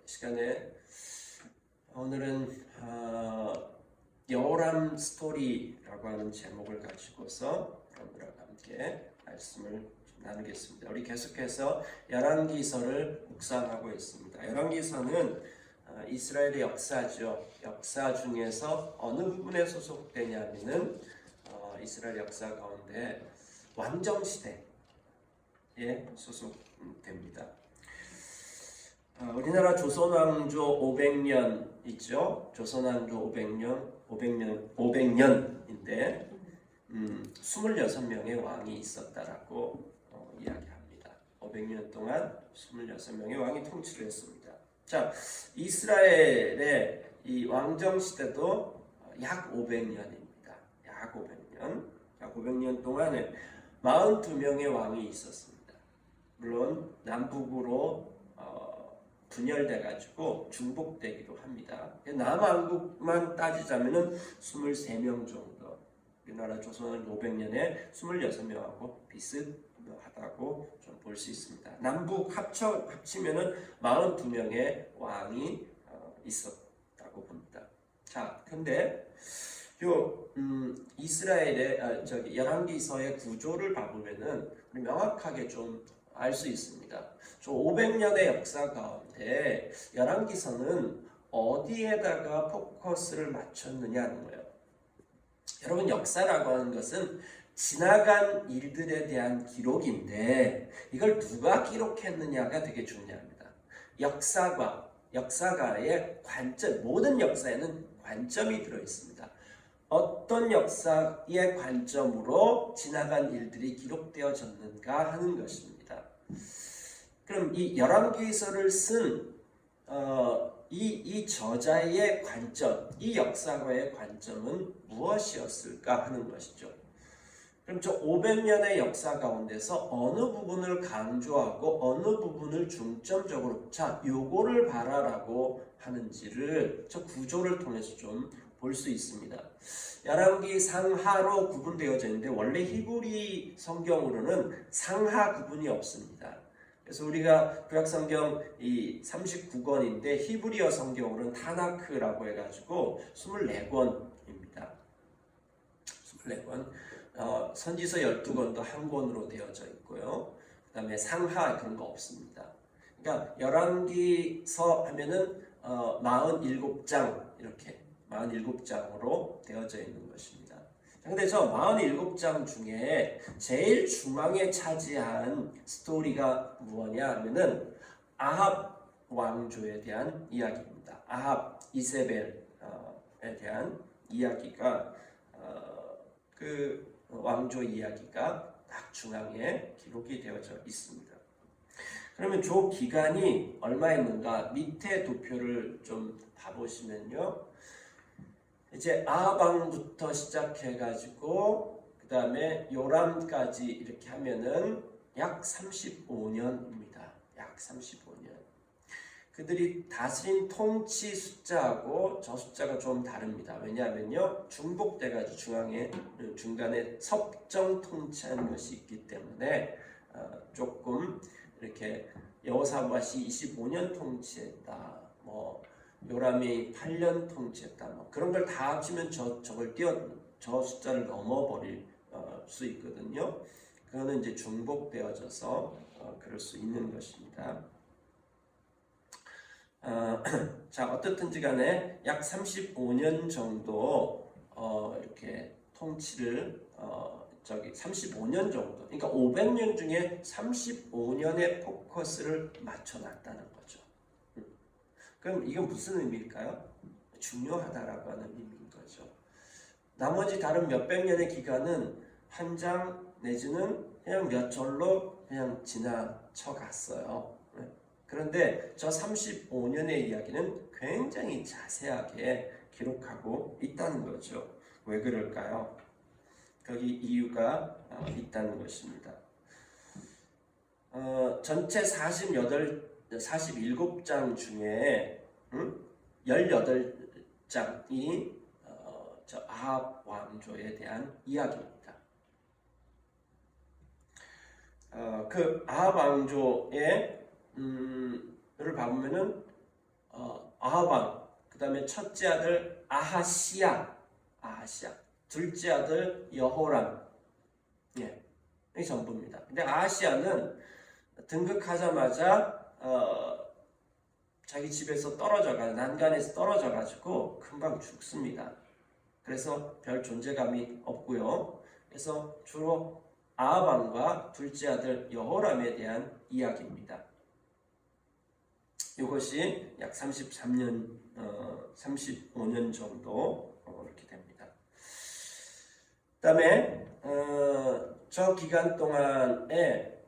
시간에 오늘은 여호람 스토리라고 하는 제목을 가지고서 여러분들과 함께 말씀을 나누겠습니다. 우리 계속해서 열왕기서를 묵상하고 있습니다. 열왕기서는 이스라엘의 역사죠. 역사 중에서 어느 부분에 소속되냐면은 이스라엘 역사 가운데 왕정시대에 소속됩니다. 우리나라 조선왕조 500년 있죠. 조선왕조 500년인데 26명의 왕이 있었다라고 이야기합니다. 500년 동안 26명의 왕이 통치를 했습니다. 자, 이스라엘의 이 왕정 시대도 약 500년입니다. 약 500년 동안에 42명의 왕이 있었습니다. 물론 남북으로 분열돼 가지고 중복되기도 합니다. 남한국만 따지자면은 23명 정도. 우리나라 조선은 500년에 26명하고 비슷하다고 좀 볼 수 있습니다. 남북 합치면은 42명의 왕이 있었다고 봅니다. 자, 근데 이스라엘의 열왕기서의 구조를 봐보면은 우리 명확하게 좀 알 수 있습니다. 500년의 역사 가운데 열왕기서는 어디에다가 포커스를 맞췄느냐는 거예요. 여러분, 역사라고 하는 것은 지나간 일들에 대한 기록인데 이걸 누가 기록했느냐가 되게 중요합니다. 역사가의 관점, 모든 역사에는 관점이 들어 있습니다. 어떤 역사의 관점으로 지나간 일들이 기록되어졌는가 하는 것입니다. 그럼 이 열왕기서를 쓴 이 저자의 관점, 이 역사가의 관점은 무엇이었을까 하는 것이죠. 그럼 저 500년의 역사 가운데서 어느 부분을 강조하고 어느 부분을 중점적으로 요거를 봐라라고 하는지를 저 구조를 통해서 좀 볼 수 있습니다. 열왕기 상하로 구분되어져 있는데 원래 히브리 성경으로는 상하 구분이 없습니다. 그래서 우리가 구약 성경 이 39권인데 히브리어 성경으로는 타나크라고 해가지고 24권입니다. 24권. 선지서 12권도 한 권으로 되어져 있고요. 그 다음에 상하 그런 거 없습니다. 그러니까 열왕기서 하면은 47장 이렇게 47장으로 되어져 있는 것입니다. 근데 저 47장 중에 제일 중앙에 차지한 스토리가 무엇냐 하면은 아합 왕조에 대한 이야기입니다. 아합, 이세벨에 대한 이야기가 그 왕조 이야기가 딱 중앙에 기록이 되어져 있습니다. 그러면 저 기간이 얼마였는가 밑에 두 표를 좀 봐보시면요. 이제 아합 왕부터 시작해가지고 그 다음에 요람까지 이렇게 하면은 약 35년입니다. 약 35년. 그들이 다스린 통치 숫자하고 저 숫자가 좀 다릅니다. 왜냐하면요, 중복돼가지고 중간에 섭정 통치한 것이 있기 때문에 조금 이렇게 여호사밧이 25년 통치했다, 요람이 8년 통치했다, 그런 걸 다 합치면 저 숫자를 넘어버릴 수 있거든요. 그거는 이제 중복되어져서 그럴 수 있는 것입니다. 자, 어떻든지 간에 약 35년 정도 이렇게 통치를 35년 정도, 그러니까 500년 중에 35년의 포커스를 맞춰놨다는 거죠. 그럼 이건 무슨 의미일까요? 중요하다라고 하는 의미인 거죠. 나머지 다른 몇백 년의 기간은 한 장 내지는 그냥 몇 절로 그냥 지나쳐 갔어요. 그런데 저 35년의 이야기는 굉장히 자세하게 기록하고 있다는 거죠. 왜 그럴까요? 거기 이유가 있다는 것입니다. 전체 47장 중에 18장이 저 아합 왕조에 대한 이야기입니다. 그 아합 왕조의 를 봐보면은 아하방, 그 다음에 첫째 아들 아하시야, 둘째 아들 여호람, 예, 이 전부입니다. 근데 아하시야는 등극하자마자 자기 집에서 난간에서 떨어져 가지고 금방 죽습니다. 그래서 별 존재감이 없고요. 그래서 주로 아하방과 둘째 아들 여호람에 대한 이야기입니다. 이것이 약 35년 정도 이렇게 됩니다. 그다음에 저 기간 동안에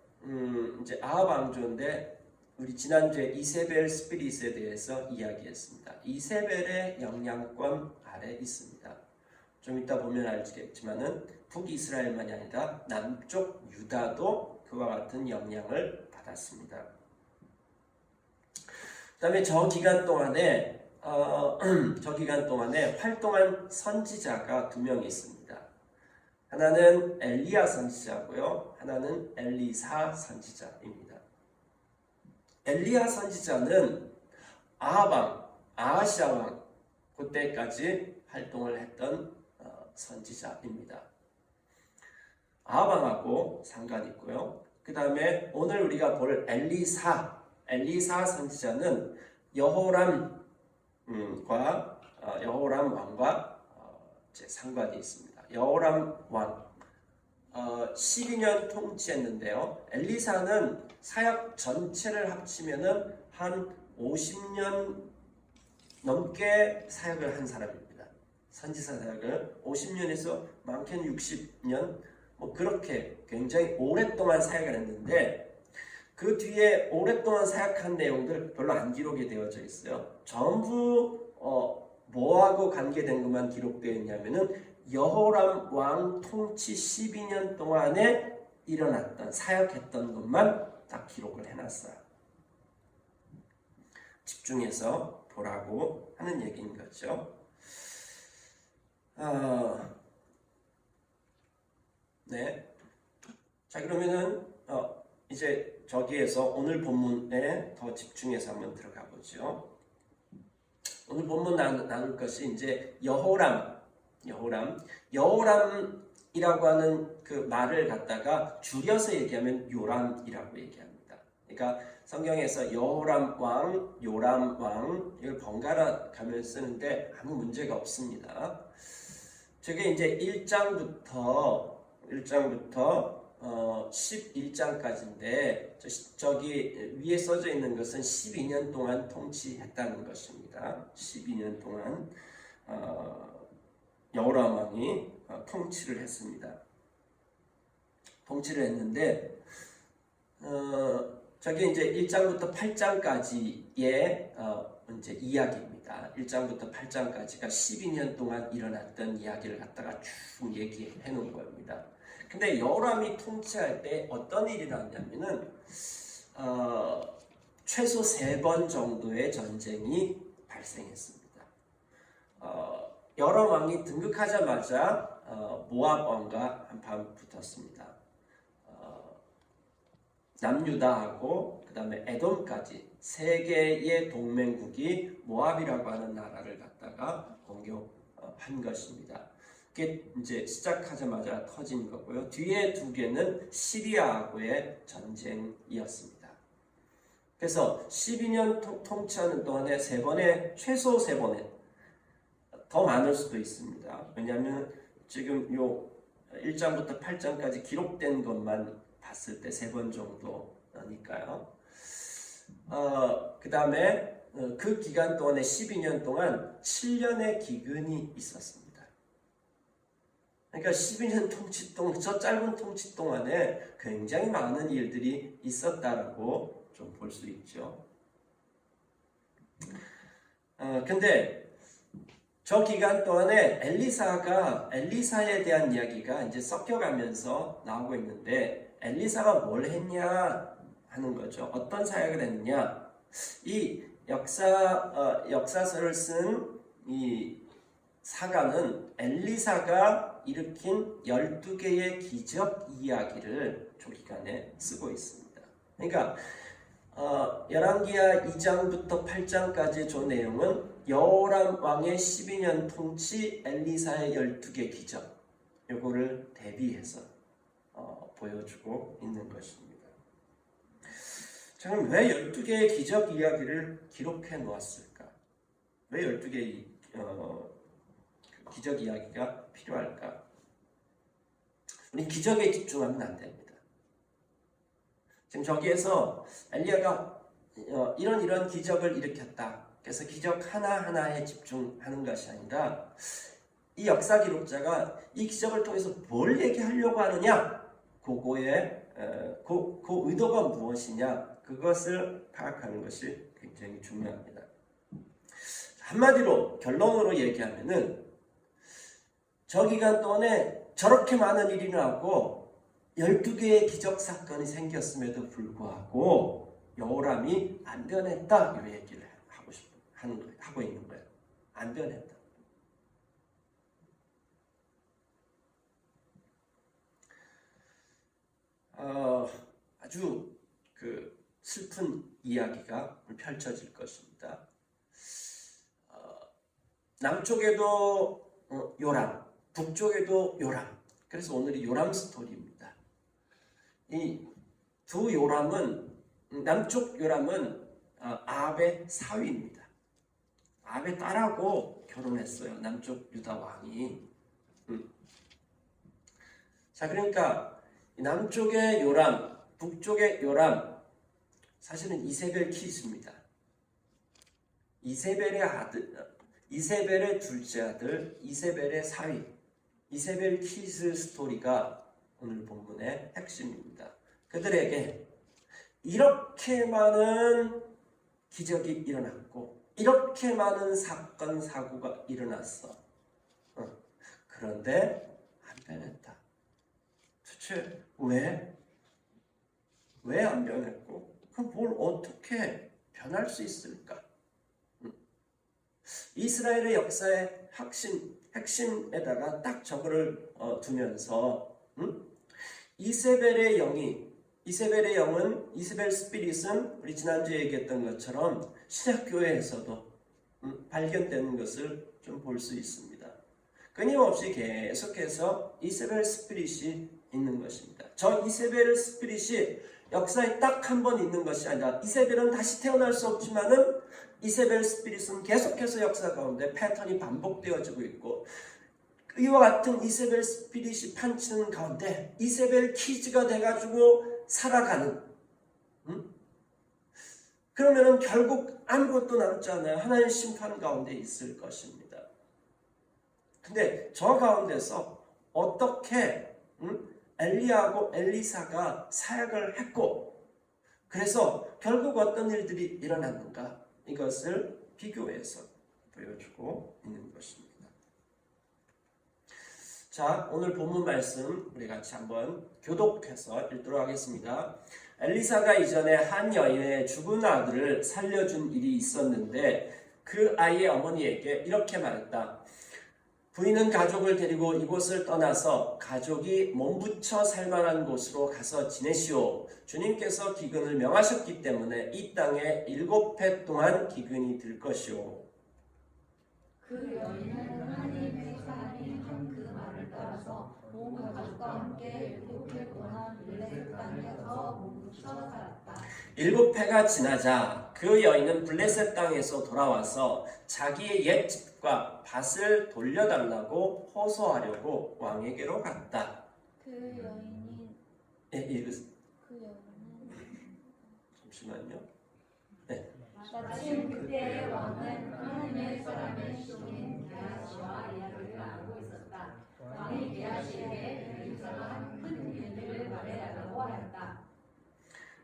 이제 아합 왕조인데 우리 지난주에 이세벨 스피릿에 대해서 이야기했습니다. 이세벨의 영향권 아래 있습니다. 좀 이따 보면 알겠지만은 북이스라엘만이 아니라 남쪽 유다도 그와 같은 영향을 받았습니다. 그다음에 저 기간 동안에 활동한 선지자가 두 명이 있습니다. 하나는 엘리야 선지자고요, 하나는 엘리사 선지자입니다. 엘리야 선지자는 아하방, 아하시아 왕 그때까지 활동을 했던 선지자입니다. 아하방하고 상관이 있고요. 그 다음에 오늘 우리가 볼 엘리사 선지자는 여호람 왕과 상관이 있습니다. 여호람 왕 12년 통치했는데요. 엘리사는 사역 전체를 합치면은 한 50년 넘게 사역을 한 사람입니다. 선지사 사역을 50년에서 많게는 60년 그렇게 굉장히 오랫동안 사역을 했는데 그 뒤에 오랫동안 사역한 내용들 별로 안 기록이 되어져 있어요. 전부 뭐하고 관계된 것만 기록되어 있냐면은 여호람 왕 통치 12년 동안에 일어났던 사역했던 것만 딱 기록을 해놨어요. 집중해서 보라고 하는 얘기인 거죠. 네. 자, 그러면은 이제 저기에서 오늘 본문에 더 집중해서 한번 들어가 보죠. 오늘 본문 나눌 것이 이제 여호람이라고 하는 그 말을 갖다가 줄여서 얘기하면 요람이라고 얘기합니다. 그러니까 성경에서 여호람 왕, 요람 왕 이걸 번갈아 가며 쓰는데 아무 문제가 없습니다. 저게 이제 1장부터 11장까지인데 저기 위에 써져 있는 것은 12년 동안 통치했다는 것입니다. 12년 동안 여호람 왕이 통치를 했습니다. 통치를 했는데 저게 이제 1장부터 8장까지의 이제 이야기입니다. 1장부터 8장까지가 12년 동안 일어났던 이야기를 갖다가 쭉 얘기해 놓은 겁니다. 근데 여호람이 통치할 때 어떤 일이 났냐면은 최소 3번 정도의 전쟁이 발생했습니다. 여호람 왕이 등극하자마자 모압 왕과 한판 붙었습니다. 남유다하고 그 다음에 에돔까지 3개의 동맹국이 모압이라고 하는 나라를 갖다가 공격한 것입니다. 그게 이제 시작하자마자 터진 거고요. 뒤에 2개는 시리아하고의 전쟁이었습니다. 그래서 12년 통치하는 동안에 최소 3번에 더 많을 수도 있습니다. 왜냐하면 지금 요 1장부터 8장까지 기록된 것만 봤을 때 3번 정도니까요. 그 다음에 그 기간 동안에 12년 동안 7년의 기근이 있었습니다. 그러니까 12년 통치 동안, 저 짧은 통치 동안에 굉장히 많은 일들이 있었다라고 좀 볼 수 있죠. 근데 저 기간 동안에 엘리사에 대한 이야기가 이제 섞여가면서 나오고 있는데 엘리사가 뭘 했냐 하는 거죠. 어떤 사역을 했느냐. 이 역사서를 쓴 이 사가는 엘리사가 일으킨 12개의 기적 이야기를 저 기간에 쓰고 있습니다. 그러니까 열왕기하 2장부터 8장까지 저 내용은 여호람 왕의 12년 통치 엘리사의 12개 기적 요거를 대비해서 보여주고 있는 것입니다. 저는 왜 12개의 기적 이야기를 기록해 놓았을까? 왜 12개의 기적 이야기가 필요할까? 우리 기적에 집중하면 안 됩니다. 지금 저기에서 엘리야가 이런 기적을 일으켰다. 그래서 기적 하나하나에 집중하는 것이 아니라 이 역사 기록자가 이 기적을 통해서 뭘 얘기하려고 하느냐? 그거의 그 의도가 무엇이냐? 그것을 파악하는 것이 굉장히 중요합니다. 한마디로 결론으로 얘기하면은 저 기간 동안에 저렇게 많은 일이 나고 12개의 기적 사건이 생겼음에도 불구하고 여호람이 안 변했다 이 얘기를 하고 있는 거예요. 안 변했다. 아주 슬픈 이야기가 펼쳐질 것입니다. 남쪽에도 요람, 북쪽에도 요람. 그래서 오늘이 요람 스토리입니다. 이 두 요람은 남쪽 요람은 아합의 사위입니다. 아합의 딸하고 결혼했어요. 남쪽 유다 왕이. 자, 그러니까 남쪽의 요람, 북쪽의 요람, 사실은 이세벨 키즈입니다. 이세벨의 둘째 아들, 이세벨의 사위, 이세벨 키즈 스토리가 오늘 본문의 핵심입니다. 그들에게 이렇게 많은 기적이 일어났고 이렇게 많은 사건 사고가 일어났어. 그런데 안 변했다. 도대체 왜 안 변했고 그럼 뭘 어떻게 변할 수 있을까? 이스라엘의 역사의 핵심에다가 딱 저거를 두면서 이세벨의 영은 이세벨 스피릿은 우리 지난주에 얘기했던 것처럼 신약교회에서도 발견되는 것을 좀 볼 수 있습니다. 끊임없이 계속해서 이세벨 스피릿이 있는 것입니다. 저 이세벨 스피릿이 역사에 딱 한 번 있는 것이 아니라 이세벨은 다시 태어날 수 없지만은 이세벨 스피릿은 계속해서 역사 가운데 패턴이 반복되어지고 있고 이와 같은 이세벨 스피릿이 판치는 가운데 이세벨 키즈가 돼가지고 살아가는 그러면은 결국 아무것도 남지 않아요. 하나님의 심판 가운데 있을 것입니다. 근데 저 가운데서 어떻게 엘리야하고 엘리사가 사역을 했고 그래서 결국 어떤 일들이 일어났는가 이것을 비교해서 보여주고 있는 것입니다. 자, 오늘 본문 말씀 우리 같이 한번 교독해서 읽도록 하겠습니다. 엘리사가 이전에 한 여인의 죽은 아들을 살려준 일이 있었는데 그 아이의 어머니에게 이렇게 말했다. 부인은 가족을 데리고 이곳을 떠나서 가족이 몸부쳐 살만한 곳으로 가서 지내시오. 주님께서 기근을 명하셨기 때문에 이 땅에 7해 동안 기근이 들 것이오. 그 여인은 하나님의 사람이 한 그 말을 따라서 온 가족과 함께 7해 동안 블레셋 땅에서 몸부쳐 살았다. 7해가 지나자 그 여인은 블레셋 땅에서 돌아와서 자기의 옛 집과 밭을 돌려달라고 호소하려고 왕에게로 갔다. 그 여인은 잠시만요. 마침 그때의 왕은 하나님의 사람의 신인 게하시와 이야기를 나누고 있었다. 왕이 게하시에게 엘리사가 한 큰 일을 말해달라고 하였다.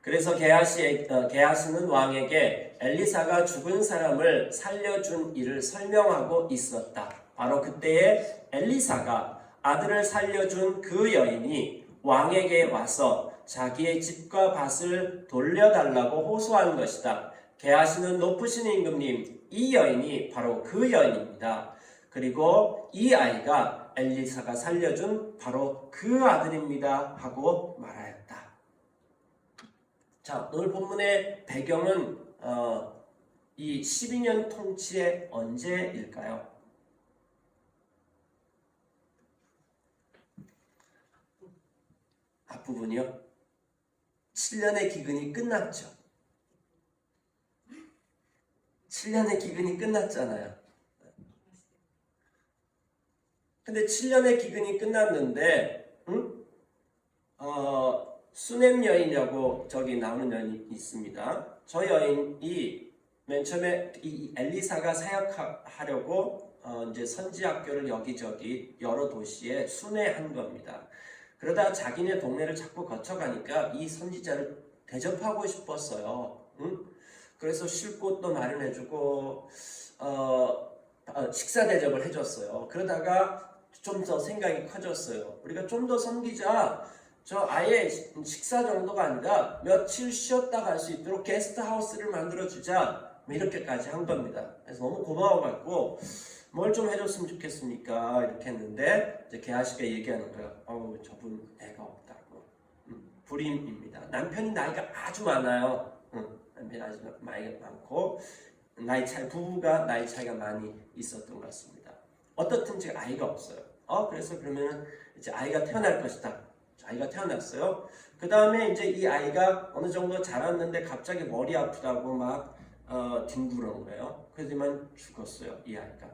그래서 게하시는 왕에게 엘리사가 죽은 사람을 살려준 일을 설명하고 있었다. 바로 그때에 엘리사가 아들을 살려준 그 여인이 왕에게 와서 자기의 집과 밭을 돌려달라고 호소한 것이다. 게하시는 높으신 임금님, 이 여인이 바로 그 여인입니다. 그리고 이 아이가 엘리사가 살려준 바로 그 아들입니다. 하고 말하였다. 자, 오늘 본문의 배경은 이 12년 통치의 언제일까요? 앞부분이요. 7년의 기근이 끝났죠. 7년의 기근이 끝났잖아요. 근데 7년의 기근이 끝났는데, 수넴 여인이라고 저기 나오는 여인이 있습니다. 저 여인이 맨 처음에 이 엘리사가 사역하려고 이제 선지학교를 여기저기 여러 도시에 순회한 겁니다. 그러다 자기네 동네를 자꾸 거쳐가니까 이 선지자를 대접하고 싶었어요. 그래서 쉴 곳도 마련해주고 식사 대접을 해줬어요. 그러다가 좀 더 생각이 커졌어요. 우리가 좀 더 섬기자. 저 아예 식사 정도가 아니라 며칠 쉬었다 갈 수 있도록 게스트하우스를 만들어주자. 뭐 이렇게까지 한 겁니다. 그래서 너무 고마워갖고 뭘 좀 해줬으면 좋겠습니까? 이렇게 했는데 이제 게하시가 얘기하는 거예요. 저분 애가 없다고. 불임입니다. 남편이 나이가 아주 많아요. 남편이 아주 나이가 많고 부부가 나이 차이가 많이 있었던 것 같습니다. 어떻든지 아이가 없어요. 그래서 그러면은 이제 아이가 태어날 것이다. 아이가 태어났어요. 그 다음에 이제 이 아이가 어느 정도 자랐는데 갑자기 머리 아프다고 막 뒹구르는 거예요. 그러지만 죽었어요. 이 아이가.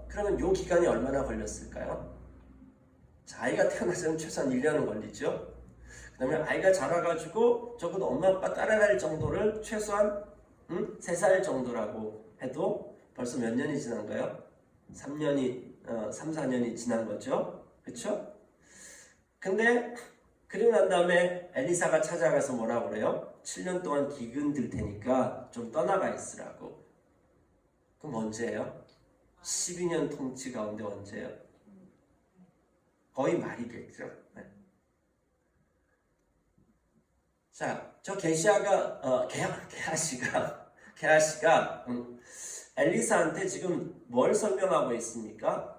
그러면 요 기간이 얼마나 걸렸을까요? 자, 아이가 태어나서는 최소한 1년은 걸리죠. 그 다음에 아이가 자라가지고 적어도 엄마 아빠 따라갈 정도를 최소한 3살 정도라고 해도 벌써 몇 년이 지난 거예요? 3, 4년이 지난 거죠. 그렇죠? 근데 그리고 난 다음에 엘리사가 찾아가서 뭐라고 그래요? 7년 동안 기근 들 테니까 좀 떠나가 있으라고. 그럼 언제예요? 12년 통치 가운데 언제예요? 거의 말이겠죠. 네. 자, 저 게하시가 엘리사한테 지금 뭘 설명하고 있습니까?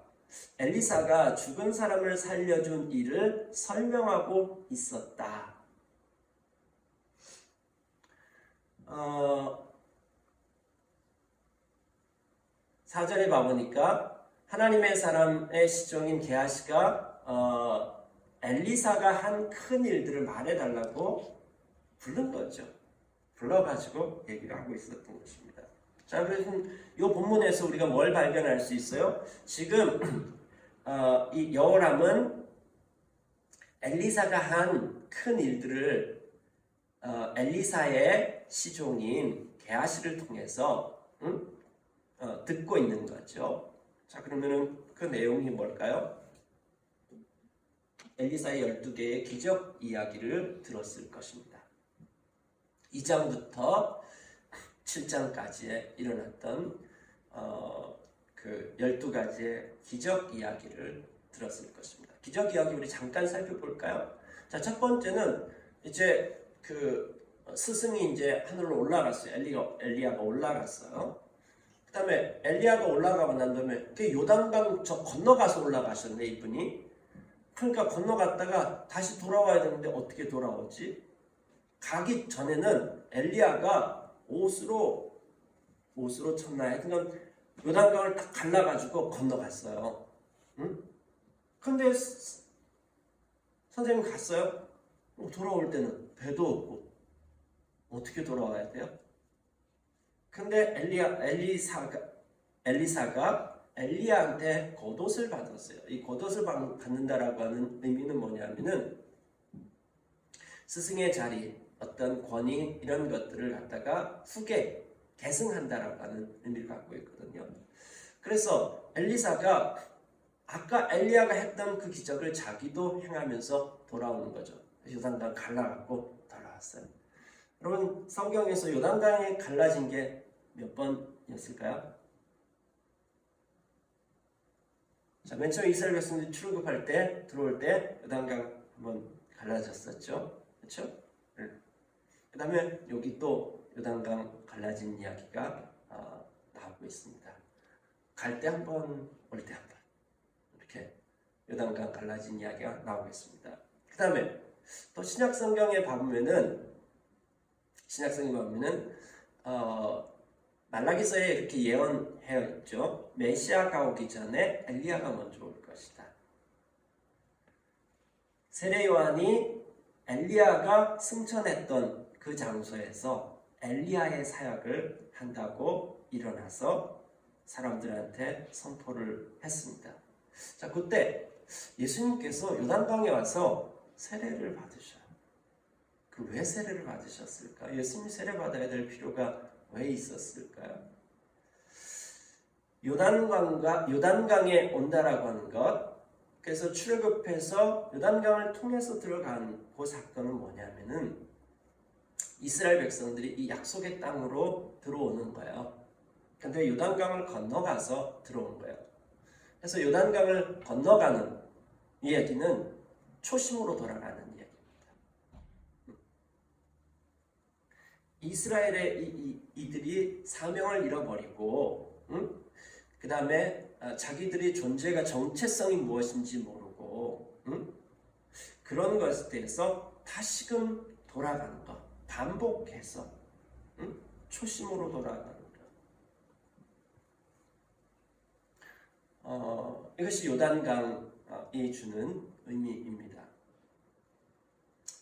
엘리사가 죽은 사람을 살려준 일을 설명하고 있었다. 4절에 봐보니까 하나님의 사람의 시종인 게하시가 엘리사가 한 큰 일들을 말해달라고 부른 거죠. 불러가지고 얘기를 하고 있었던 것입니다. 자, 그래서 이 본문에서 우리가 뭘 발견할 수 있어요? 지금 이 여호람은 엘리사가 한 큰 일들을 엘리사의 시종인 게하시를 통해서 듣고 있는 거죠. 자, 그러면은 그 내용이 뭘까요? 엘리사의 12개의 기적 이야기를 들었을 것입니다. 2장부터 7장까지에 일어났던 그 12가지의 기적 이야기를 들었을 것입니다. 기적 이야기 우리 잠깐 살펴볼까요? 자, 첫 번째는 이제 그 스승이 이제 하늘로 올라갔어요. 엘리야가 올라갔어요. 그 다음에 엘리야가 올라가고 난 다음에 그 요단강 저 건너가서 올라가셨네, 이분이. 그러니까 건너갔다가 다시 돌아와야 되는데 어떻게 돌아오지? 가기 전에는 엘리야가 옷으로 쳤나요? 그러니까 요단강을 딱 갈라가지고 건너갔어요. 근데 선생님 갔어요? 돌아올 때는 배도 없고 어떻게 돌아와야 돼요? 근데 엘리사가 엘리야한테 겉옷을 받았어요. 이 겉옷을 받는다라고 하는 의미는 뭐냐면은 스승의 자리, 어떤 권위 이런 것들을 갖다가 후계 계승한다라고 하는 의미를 갖고 있거든요. 그래서 엘리사가 아까 엘리야가 했던 그 기적을 자기도 행하면서 돌아오는 거죠. 요단강 갈라갖고 돌아왔어요. 여러분, 성경에서 요단강이 갈라진 게 몇 번이었을까요? 자, 맨 처음 이스라엘 백성들이 출애굽할 때 들어올 때 요단강 한번 갈라졌었죠. 그렇죠? 그 다음에 여기 또 요단강 갈라진 이야기가 나오고 있습니다. 갈 때 한 번, 올 때 한 번. 이렇게 요단강 갈라진 이야기가 나오고 있습니다. 그 다음에 또 신약 성경에 보면은 말라기서에 이렇게 예언해 있죠. 메시아가 오기 전에 엘리야가 먼저 올 것이다. 세례 요한이 엘리야가 승천했던 그 장소에서 엘리야의 사역을 한다고 일어나서 사람들한테 선포를 했습니다. 자, 그때 예수님께서 요단강에 와서 세례를 받으셔요. 그 왜 세례를 받으셨을까? 예수님이 세례 받아야 될 필요가 왜 있었을까요? 요단강에 온다라고 하는 것, 그래서 출애굽해서 요단강을 통해서 들어간 그 사건은 뭐냐면은 이스라엘 백성들이 이 약속의 땅으로 들어오는 거예요. 근데 요단강을 건너가서 들어온 거예요. 그래서 요단강을 건너가는 이야기는 초심으로 돌아가는 이야기입니다. 이스라엘의 이들이 사명을 잃어버리고, 그 다음에 자기들의 존재가 정체성이 무엇인지 모르고, 그런 것에 대해서 다시금 돌아가는 것, 반복해서 초심으로 돌아가는 것. 이것이 요단강이 주는 의미입니다.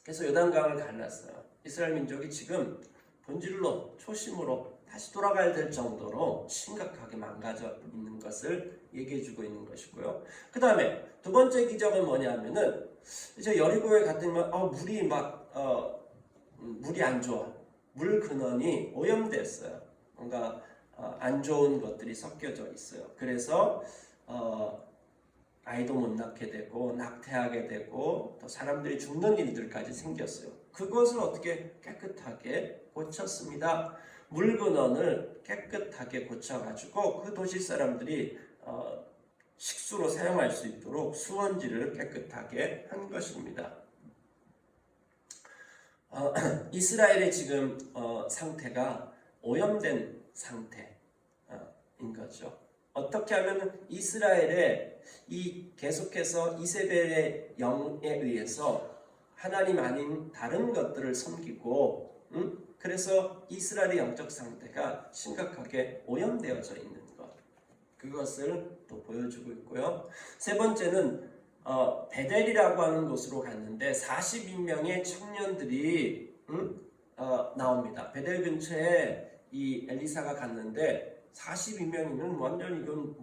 그래서 요단강을 갈랐어요. 이스라엘 민족이 지금 본질로 초심으로 다시 돌아가야 될 정도로 심각하게 망가져 있는 것을 얘기해주고 있는 것이고요. 그 다음에 두 번째 기적은 뭐냐면은 이제 여리고에 갔더니 물이 안 좋아. 물 근원이 오염됐어요. 뭔가 안 좋은 것들이 섞여져 있어요. 그래서 아이도 못 낳게 되고 낙태하게 되고 또 사람들이 죽는 일들까지 생겼어요. 그것을 어떻게 깨끗하게 고쳤습니다. 물 근원을 깨끗하게 고쳐가지고 그 도시 사람들이 식수로 사용할 수 있도록 수원지를 깨끗하게 한 것입니다. 이스라엘의 지금 상태가 오염된 상태인 거죠. 어떻게 하면 이스라엘의 계속해서 이세벨의 영에 의해서 하나님 아닌 다른 것들을 섬기고, 그래서 이스라엘의 영적 상태가 심각하게 오염되어져 있는 것, 그것을 또 보여주고 있고요. 세 번째는 베델이라고 하는 곳으로 갔는데 42명의 청년들이 나옵니다. 베델 근처에 이 엘리사가 갔는데 42명이면 완전 이건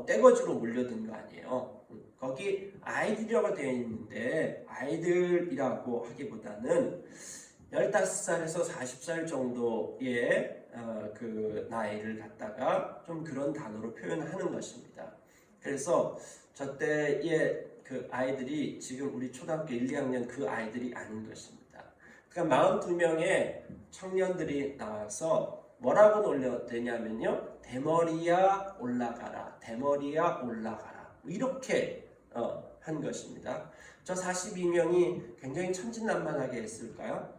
떼거지로 몰려든 거 아니에요. 거기 아이들이라고 되어 있는데 아이들이라고 하기보다는 15살에서 40살 정도의 그 나이를 갖다가 좀 그런 단어로 표현하는 것입니다. 그래서 저때의 그 아이들이 지금 우리 초등학교 1, 2학년 그 아이들이 아닌 것입니다. 그러니까 42명의 청년들이 나와서 뭐라고 놀려대냐면요, 대머리야 올라가라, 대머리야 올라가라, 이렇게 한 것입니다. 저 42명이 굉장히 천진난만하게 했을까요?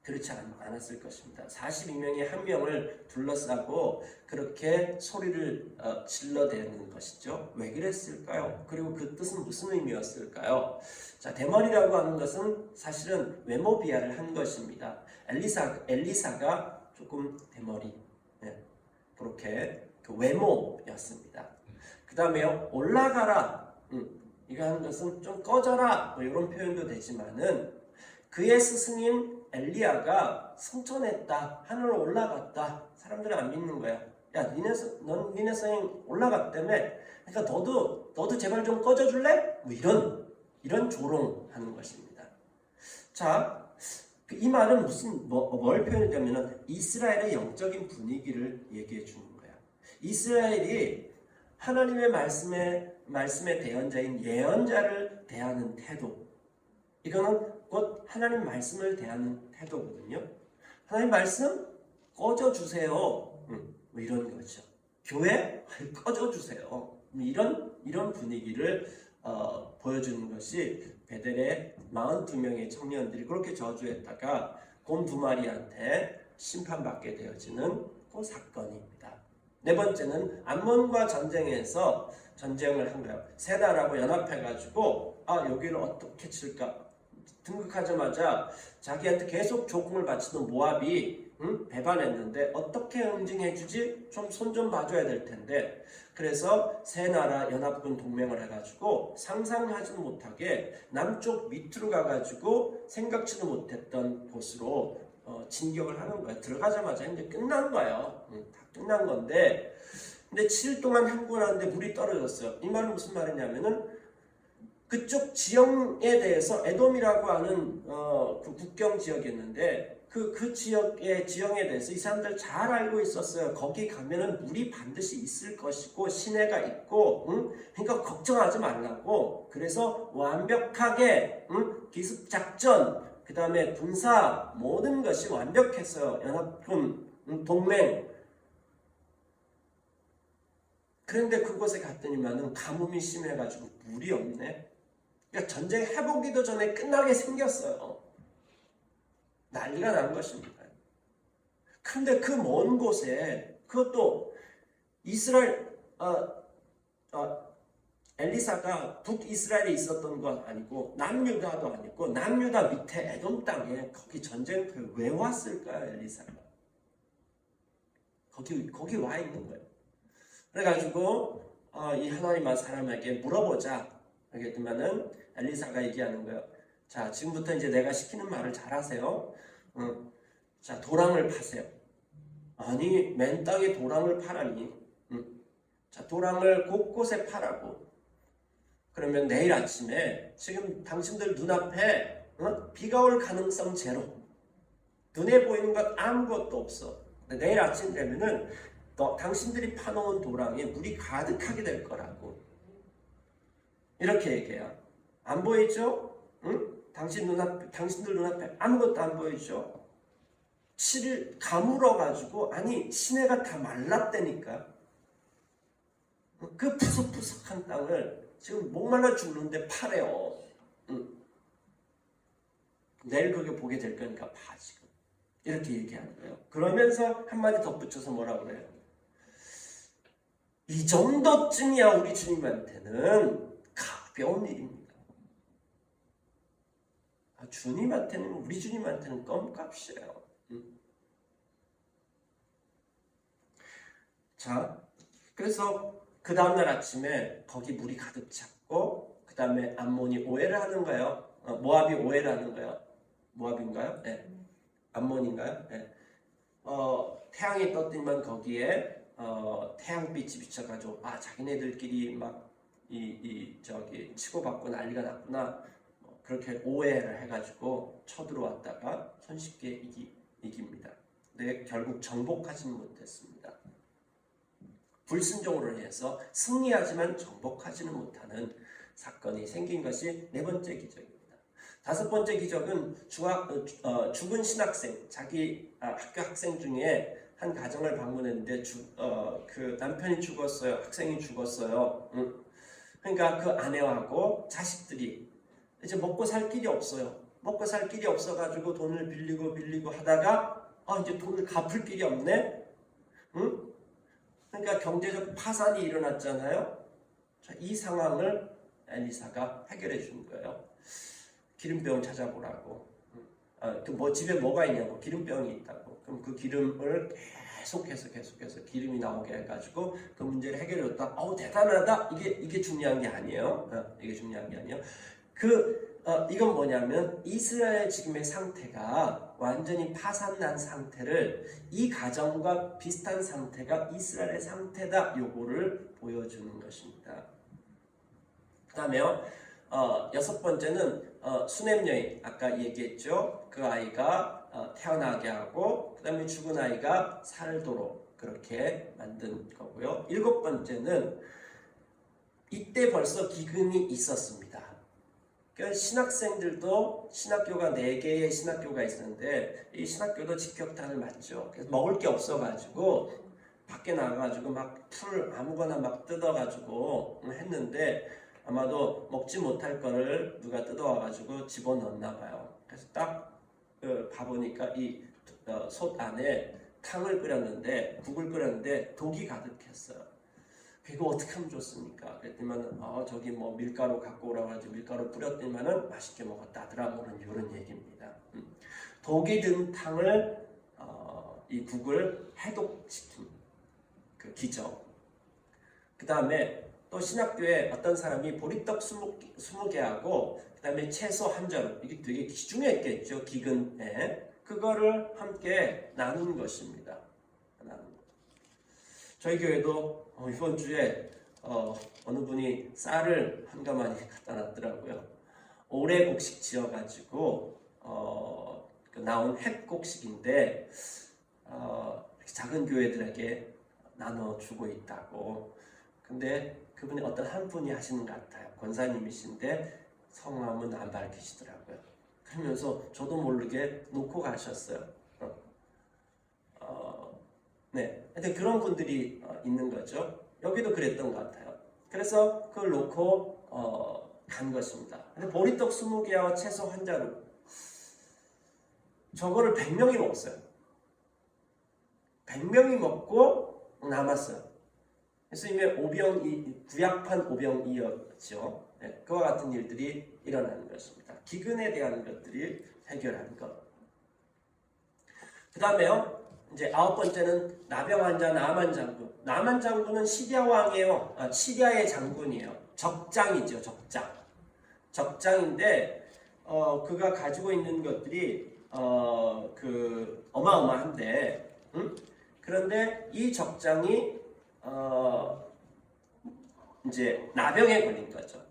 그렇지 않았을 것입니다. 42명이 한 명을 둘러싸고 그렇게 소리를 질러대는 것이죠. 왜 그랬을까요? 그리고 그 뜻은 무슨 의미였을까요? 자, 대머리라고 하는 것은 사실은 외모 비하를 한 것입니다. 엘리사가 조금 대머리, 그렇게 그 외모였습니다. 그 다음에 올라가라, 이거 하는 것은 좀 꺼져라, 이런 표현도 되지만은 그의 스승인 엘리야가 승천했다, 하늘로 올라갔다. 사람들은 안 믿는 거야. 야, 니네 스승 올라갔다며. 그러니까 너도 제발 좀 꺼져줄래? 이런 조롱하는 것입니다. 자, 이 말은 뭘 표현하냐면 이스라엘의 영적인 분위기를 얘기해 주는 거야. 이스라엘이 하나님의 말씀의 대언자인 예언자를 대하는 태도, 이거는 곧 하나님 말씀을 대하는 태도거든요. 하나님 말씀 꺼져주세요, 이런 거죠. 교회 꺼져주세요, 이런 분위기를 보여주는 것이 베델의 42명의 청년들이 그렇게 저주했다가 곰 2마리한테 심판받게 되어지는 그 사건입니다. 네 번째는 암몬과 전쟁을 한 거예요. 세 나라하고 연합해가지고 여기를 어떻게 칠까? 등극하자마자 자기한테 계속 조공을 바치던 모압이 배반했는데 어떻게 응징해주지? 좀 손 좀 봐줘야 될 텐데 그래서 세 나라 연합군 동맹을 해가지고 상상하지도 못하게 남쪽 밑으로 가가지고 생각지도 못했던 곳으로 진격을 하는 거예요. 들어가자마자 이제 끝난 거예요. 다 끝난 건데 근데 7일 동안 행군을 하는데 물이 떨어졌어요. 이 말은 무슨 말이냐면은 그쪽 지형에 대해서 에돔이라고 하는 그 국경 지역이었는데 그 지형에 대해서 이 사람들 잘 알고 있었어요. 거기 가면은 물이 반드시 있을 것이고 시내가 있고, 그러니까 걱정하지 말라고. 그래서 완벽하게 기습 작전, 그 다음에 군사 모든 것이 완벽했어요. 연합군 동맹. 그런데 그곳에 갔더니만은 가뭄이 심해가지고 물이 없네. 그러니까 전쟁 해보기도 전에 끝나게 생겼어요. 난리가 난 것입니다. 근데 그 먼 곳에 그것도 이스라엘 엘리사가 북이스라엘에 있었던 건 아니고 남유다도 아니고 남유다 밑에 에돔 땅에 거기 전쟁터에 왜 왔을까요? 엘리사가 거기 와 있는 거예요. 그래가지고 이 하나님의 사람에게 물어보자. 그랬더니만은 엘리사가 얘기하는 거예요. 자, 지금부터 이제 내가 시키는 말을 잘하세요. 자, 도랑을 파세요. 아니, 맨 땅에 도랑을 파라니. 자, 도랑을 곳곳에 파라고. 그러면 내일 아침에 지금 당신들 눈앞에 비가 올 가능성 제로. 눈에 보이는 것 아무것도 없어. 내일 아침 되면은 당신들이 파놓은 도랑에 물이 가득하게 될 거라고. 이렇게 얘기해요. 안 보이죠? 당신들 눈앞에 아무것도 안 보이죠? 7일 가물어가지고 시내가 다 말랐다니까. 그 푸석푸석한 땅을 지금 목말라 죽는데 파래요. 내일 그게 보게 될 거니까 봐 지금. 이렇게 얘기하는 거예요. 그러면서 한마디 덧붙여서 뭐라고 그래요? 이 정도쯤이야 우리 주님한테는 가벼운 일입니다. 주님한테는 우리 주님한테는 껌값이에요. 자, 그래서 그 다음날 아침에 거기 물이 가득 찼고 그 다음에 암몬이 오해를 하는 거예요. 모압이 오해를 하는 거예요. 모압인가요? 네. 암몬인가요? 네. 태양이 떴더니만 거기에 태양빛이 비쳐가지고 자기네들끼리 막 저기 치고받고 난리가 났구나. 그렇게 오해를 해가지고 쳐들어왔다가 손쉽게 이깁니다. 근데 결국 정복하지는 못했습니다. 불순종으로 해서 승리하지만 정복하지는 못하는 사건이 생긴 것이 네 번째 기적입니다. 다섯 번째 기적은 죽은 신학생, 자기 학교 학생 중에 한 가정을 방문했는데 그 남편이 죽었어요. 학생이 죽었어요. 그러니까 그 아내하고 자식들이 이제 먹고 살 길이 없어요. 먹고 살 길이 없어가지고 돈을 빌리고 하다가 이제 돈을 갚을 길이 없네. 그러니까 경제적 파산이 일어났잖아요. 자, 이 상황을 엘리사가 해결해 준 거예요. 기름병 찾아보라고. 집에 뭐가 있냐고. 기름병이 있다고. 그럼 그 기름을 계속해서 기름이 나오게 해가지고 그 문제를 해결해 줬다. 대단하다. 이게 중요한 게 아니에요. 이게 중요한 게 아니에요. 이건 뭐냐면 이스라엘 지금의 상태가 완전히 파산난 상태를 이 가정과 비슷한 상태가 이스라엘의 상태다. 요거를 보여주는 것입니다. 그 다음에 여섯 번째는 수냄 여인. 아까 얘기했죠. 그 아이가 태어나게 하고 그 다음에 죽은 아이가 살도록 그렇게 만든 거고요. 일곱 번째는 이때 벌써 기근이 있었습니다. 그러니까 신학생들도 신학교가 4개의 신학교가 있었는데 이 신학교도 직격탄을 맞죠. 그래서 먹을 게 없어가지고 밖에 나가가지고 막 풀 아무거나 막 뜯어가지고 했는데 아마도 먹지 못할 거를 누가 뜯어와가지고 집어넣었나 봐요. 그래서 딱 봐보니까 이 솥 안에 탕을 끓였는데 국을 끓였는데 독이 가득했어요. 이거 어떻게 하면 좋습니까? 그랬더니만 저기 뭐 밀가루 갖고 오라고 해서 밀가루 뿌렸더니만은 맛있게 먹었다더라 뭐는 이런 얘기입니다. 독이 든 탕을 이 국을 해독시킨 그 기적. 그 다음에 또 신학교에 어떤 사람이 보리떡 20개하고 그 다음에 채소 한 절, 이게 되게 귀중했겠죠. 기근에 그거를 함께 나눈 것입니다. 저희 교회도 이번 주에 어느 분이 쌀을 한 가마니 갖다 놨더라고요. 올해 곡식 지어가지고 나온 햇곡식인데 작은 교회들에게 나눠주고 있다고. 근데 그분이 어떤 한 분이 하시는 것 같아요. 권사님이신데 성함은 안 밝히시더라고요. 그러면서 저도 모르게 놓고 가셨어요. 네, 근데 그런 분들이 있는 거죠. 여기도 그랬던 것 같아요. 그래서 그걸 놓고 간 것입니다. 근데 보리떡 20개와 채소 한 자루, 저거를 100명이 먹었어요. 100명이 먹고 남았어요. 예수님의 오병이, 구약판 오병이었죠. 네, 그와 같은 일들이 일어나는 것입니다. 기근에 대한 것들이 해결하는 것. 그 다음에요, 이제 9번째는 나병 환자 나만 장군. 나만 장군은 시리아 왕이에요. 시리아의 장군이에요. 적장이죠, 적장. 적장인데 그가 가지고 있는 것들이 어마어마한데, 그런데 이 적장이 이제 나병에 걸린 거죠.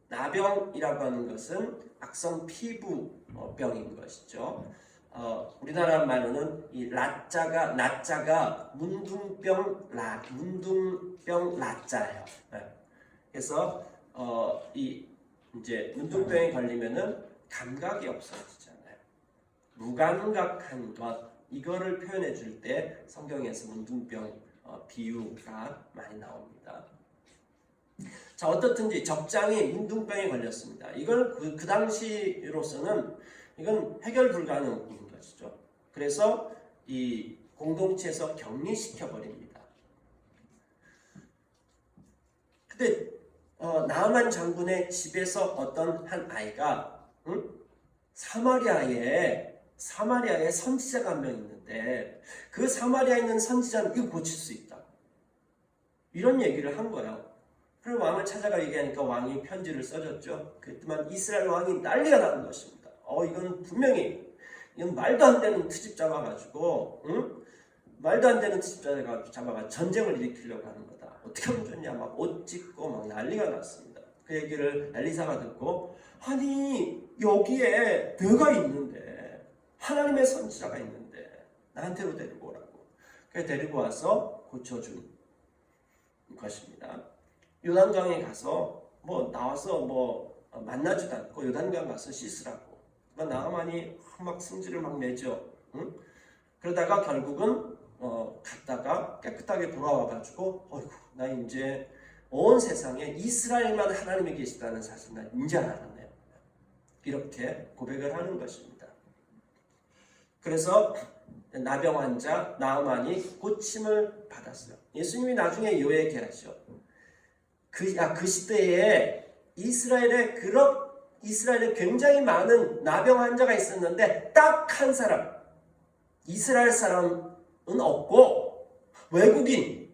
나병이라고 하는 것은 악성 피부병인 것이죠. 우리나라 말로는 이 나자가 문둥병 나자예요. 네. 그래서 이 이제 문둥병에 걸리면은 감각이 없어지잖아요. 무감각한 것, 이거를 표현해 줄 때 성경에서 문둥병 비유가 많이 나옵니다. 자, 어떻든지 적장이 문둥병에 걸렸습니다. 이걸 그 당시로서는 이건 해결 불가능인 것이죠. 그래서 이 공동체에서 격리시켜 버립니다. 근데 나아만 장군의 집에서 어떤 한 아이가 사마리아에 선지자가 한 명 있는데 그 사마리아에 있는 선지자는 이거 고칠 수 있다. 이런 얘기를 한 거예요. 그리고 왕을 찾아가 얘기하니까 왕이 편지를 써줬죠. 그랬더니 이스라엘 왕이 난리가 나는 것입니다. 이건 분명히 이건 말도 안 되는 트집 잡아가지고 말도 안 되는 트집 잡아가지고 전쟁을 일으키려고 하는 거다. 어떻게 하면 좋냐, 막 옷 찢고 막 난리가 났습니다. 그 얘기를 엘리사가 듣고, 아니 여기에 뇌가 있는데 하나님의 선지자가 있는데 나한테로 데리고 오라고. 그래서 데리고 와서 고쳐준 것입니다. 요단강에 가서 나와서 만나지도 않고 요단강 가서 씻으라고. 나아만이 막 승질을 막 내죠. 그러다가 결국은 갔다가 깨끗하게 돌아와가지고 나 이제 온 세상에 이스라엘만 하나님이 계시다는 사실 나 이제 알았네요. 이렇게 고백을 하는 것입니다. 그래서 나병 환자 나아만이 고침을 받았어요. 예수님이 나중에 요 얘기하죠. 그 시대에 이스라엘에 굉장히 많은 나병 환자가 있었는데 딱 한 사람, 이스라엘 사람은 없고 외국인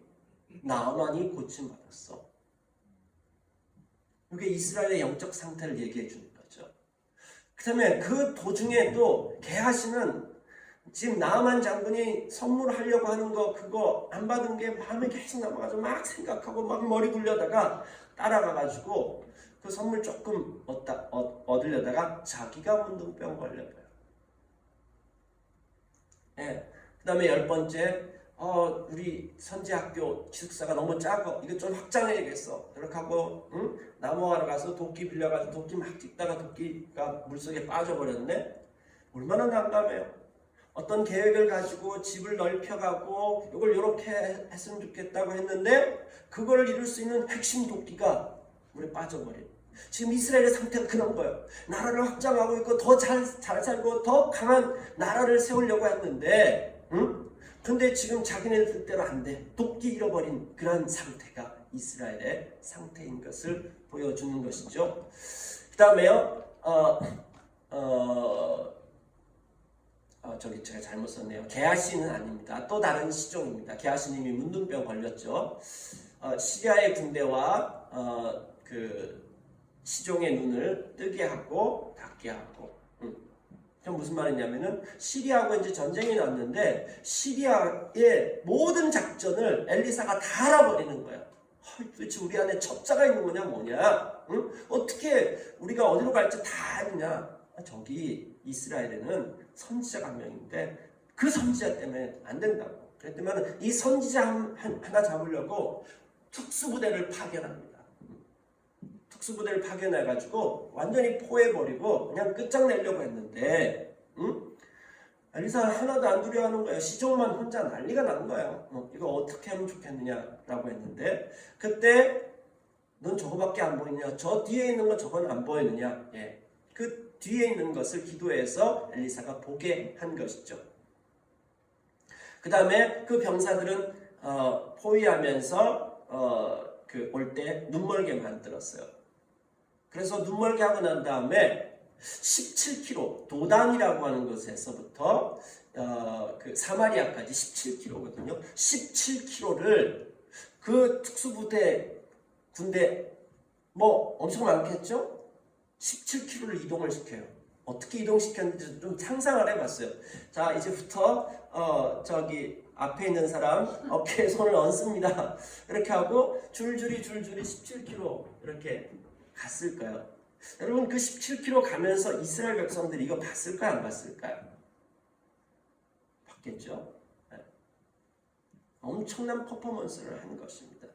나아만이 고침받았어. 이게 이스라엘의 영적 상태를 얘기해 주는 거죠. 그 다음에 그 도중에 또 게하시는 지금 나아만 장군이 선물하려고 하는 거 그거 안 받은 게 마음에 계속 남아가지고 막 생각하고 막 머리 굴려다가 따라가가지고 그 선물 조금 얻으려다가 자기가 문둥병 걸려요. 네. 그 다음에 10번째, 우리 선지학교 기숙사가 너무 작아. 이거 좀 확장해야겠어. 그렇게 하고 나무하러 가서 도끼 빌려가지고 도끼 막 찍다가 도끼가 물속에 빠져버렸네. 얼마나 난감해요. 어떤 계획을 가지고 집을 넓혀가고 이걸 이렇게 했으면 좋겠다고 했는데 그걸 이룰 수 있는 핵심 도끼가 물에 빠져버려요. 지금 이스라엘의 상태가 그런 거예요. 나라를 확장하고 있고 더 잘 살고 더 강한 나라를 세우려고 했는데 응? 근데 지금 자기네 뜻대로 안 돼. 돕기 잃어버린 그런 상태가 이스라엘의 상태인 것을 보여주는 것이죠. 그 다음에요. 저기 제가 잘못 썼네요. 게하시는 아닙니다. 또 다른 시종입니다. 게하시님이 문둥병 걸렸죠. 시리아의 군대와 그 시종의 눈을 뜨게 하고 닫게 하고. 그럼 무슨 말이냐면은 시리아하고 이제 전쟁이 났는데 시리아의 모든 작전을 엘리사가 다 알아버리는 거야. 도대체 우리 안에 첩자가 있는 거냐 뭐냐? 응? 어떻게 우리가 어디로 갈지 다 아느냐? 저기 이스라엘에는 선지자가 한 명인데 그 선지자 때문에 안 된다고. 그랬더니 이 선지자 하나 잡으려고 특수부대를 파견합니다. 특수부대를 파견해가지고 완전히 포획해버리고 그냥 끝장내려고 했는데 엘리사 하나도 안 두려워하는 거예요. 시종만 혼자 난리가 난 거예요. 이거 어떻게 하면 좋겠느냐라고 했는데 그때 넌 저거밖에 안 보이냐? 저 뒤에 있는 거 저건 안 보이느냐? 예. 그 뒤에 있는 것을 기도해서 엘리사가 보게 한 것이죠. 그 다음에 그 병사들은 포위하면서 올 때 눈멀게 만들었어요. 그래서 눈멀게 하고 난 다음에 17km 도단이라고 하는 곳에서부터 그 사마리아까지 17km거든요. 17km를 그 특수부대 군대 뭐 엄청 많겠죠? 17km를 이동을 시켜요. 어떻게 이동시켰는지 좀 상상을 해봤어요. 자, 이제부터 저기 앞에 있는 사람 어깨에 손을 얹습니다. 이렇게 하고 줄줄이 17km 이렇게 갔을까요? 여러분 그 17km 가면서 이스라엘 백성들이 이거 봤을까요? 안 봤을까요? 봤겠죠? 네. 엄청난 퍼포먼스를 한 것입니다.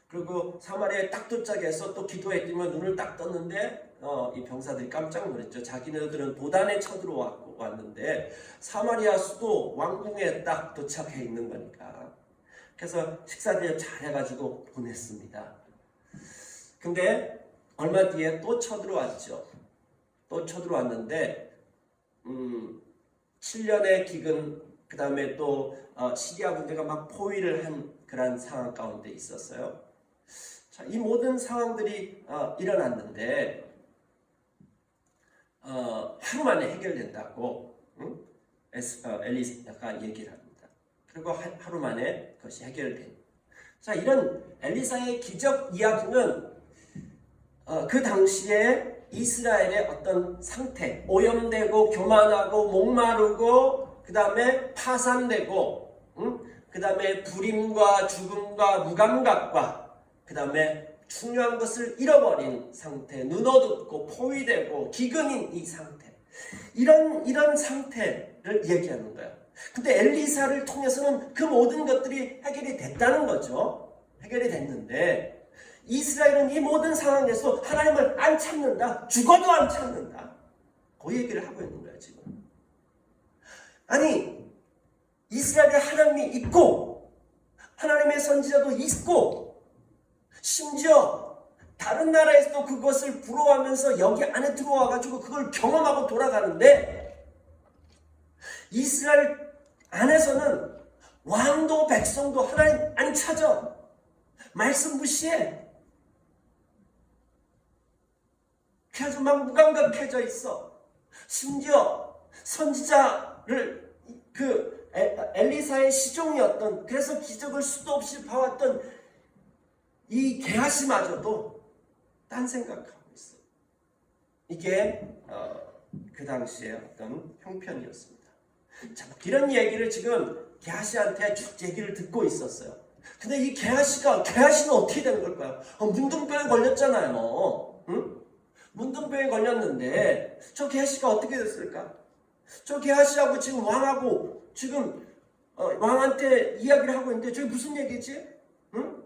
그리고 사마리아에 딱 도착해서 또 기도했더니 눈을 딱 떴는데 이 병사들이 깜짝 놀랐죠. 자기네들은 도단에 쳐들어왔는데 사마리아 수도 왕궁에 딱 도착해 있는 거니까. 그래서 식사 대접 잘 해가지고 보냈습니다. 근데 얼마 뒤에 또 쳐들어왔죠. 또 쳐들어왔는데 7년의 기근 그 다음에 또 시리아 군대가 막 포위를 한 그런 상황 가운데 있었어요. 자, 이 모든 상황들이 일어났는데 하루 만에 해결된다고 엘리사가 얘기를 합니다. 그리고 하루 만에 그것이 해결된. 자, 이런 엘리사의 기적 이야기는 그 당시에 이스라엘의 어떤 상태, 오염되고 교만하고 목마르고 그 다음에 파산되고 그 다음에 불임과 죽음과 무감각과 그 다음에 중요한 것을 잃어버린 상태, 눈 어둡고 포위되고 기근인 이 상태, 이런 상태를 얘기하는 거야. 근데 엘리사를 통해서는 그 모든 것들이 해결이 됐다는 거죠. 해결이 됐는데 이스라엘은 이 모든 상황에서 하나님을 안 찾는다. 죽어도 안 찾는다. 그 얘기를 하고 있는 거야 지금. 아니 이스라엘에 하나님이 있고 하나님의 선지자도 있고 심지어 다른 나라에서도 그것을 부러워하면서 여기 안에 들어와가지고 그걸 경험하고 돌아가는데 이스라엘 안에서는 왕도 백성도 하나님 안 찾아. 말씀 무시해. 그래서 막 무감각해져 있어. 심지어 선지자를 그 엘리사의 시종이었던, 그래서 기적을 수도 없이 봐왔던 이 게하시마저도 딴 생각하고 있어. 이게 그 당시에 어떤 형편이었습니다. 자, 이런 얘기를 지금 게하시한테 쭉 얘기를 듣고 있었어요. 근데 이 게하시는 어떻게 된 걸까요? 문둥병에 걸렸잖아요. 응? 문둥병에 걸렸는데 저 게하시가 어떻게 됐을까? 저 게하시하고 지금 왕하고 지금 왕한테 이야기를 하고 있는데 저게 무슨 얘기지? 응?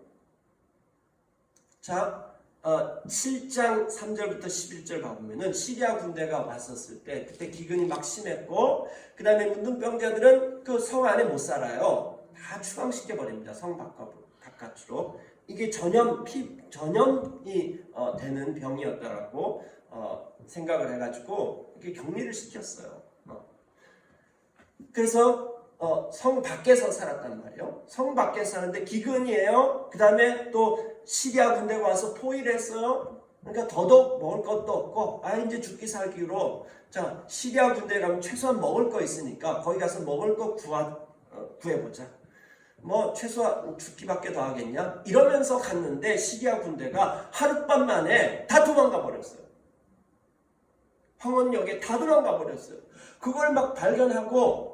자, 7장 3절부터 11절 봐보면은 시리아 군대가 왔었을 때 그때 기근이 막 심했고 그 다음에 문둥병자들은 그 성 안에 못 살아요. 다 추방시켜 버립니다. 성 바깥으로. 이게 전염이 되는 병이었다라고 생각을 해가지고 이렇게 격리를 시켰어요. 그래서 성 밖에서 살았단 말이에요. 성 밖에서 사는데 기근이에요. 그 다음에 또 시리아 군대가 와서 포위를 했어요. 그러니까 더더욱 먹을 것도 없고 이제 죽기 살기로 자 시리아 군대에 가면 최소한 먹을 거 있으니까 거기 가서 먹을 거 구해보자. 뭐 최소한 죽기밖에 더 하겠냐? 이러면서 갔는데 시리아 군대가 하룻밤 만에 다 도망가 버렸어요. 황혼역에 다 도망가 버렸어요. 그걸 막 발견하고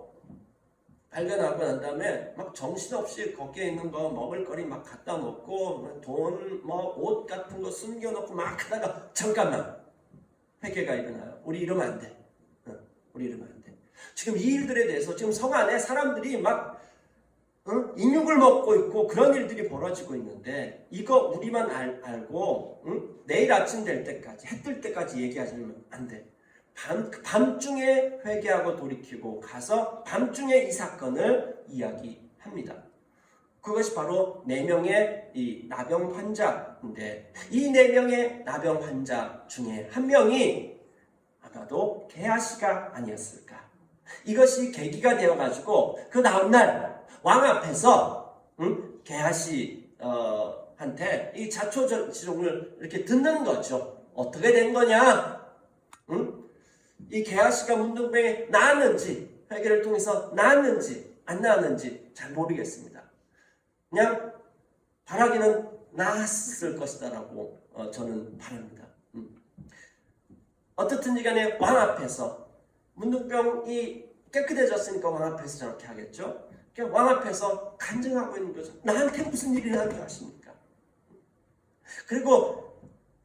난 다음에 막 정신없이 거기에 있는 거 먹을거리 막 갖다 놓고 돈, 뭐 옷 같은 거 숨겨놓고 막 하다가 잠깐만 회개가 일어나요. 우리 이러면 안 돼. 우리 이러면 안 돼. 지금 이 일들에 대해서 지금 성 안에 사람들이 막 인육을 먹고 있고 그런 일들이 벌어지고 있는데 이거 우리만 알고 내일 아침 될 때까지 해 뜰 때까지 얘기하시면 안 돼. 밤중에 회개하고 돌이키고 가서 밤중에 이 사건을 이야기합니다. 그것이 바로 4명의 이 나병 환자인데 이 4명의 나병 환자 중에 한 명이 아마도 게하시가 아니었을까. 이것이 계기가 되어가지고 그 다음날 왕 앞에서 게하시 한테 이 자초지종을 이렇게 듣는 거죠. 어떻게 된 거냐? 이 게하시가 문둥병에 나았는지 회개를 통해서 나았는지 안 나았는지 잘 모르겠습니다. 그냥 바라기는 나았을 것이다라고 저는 바랍니다. 어떻든지 간에 왕 앞에서 문둥병이 깨끗해졌으니까 왕 앞에서 저렇게 하겠죠. 왕 앞에서 간증하고 있는 거죠. 나한테 무슨 일이 일어난 줄 아십니까? 그리고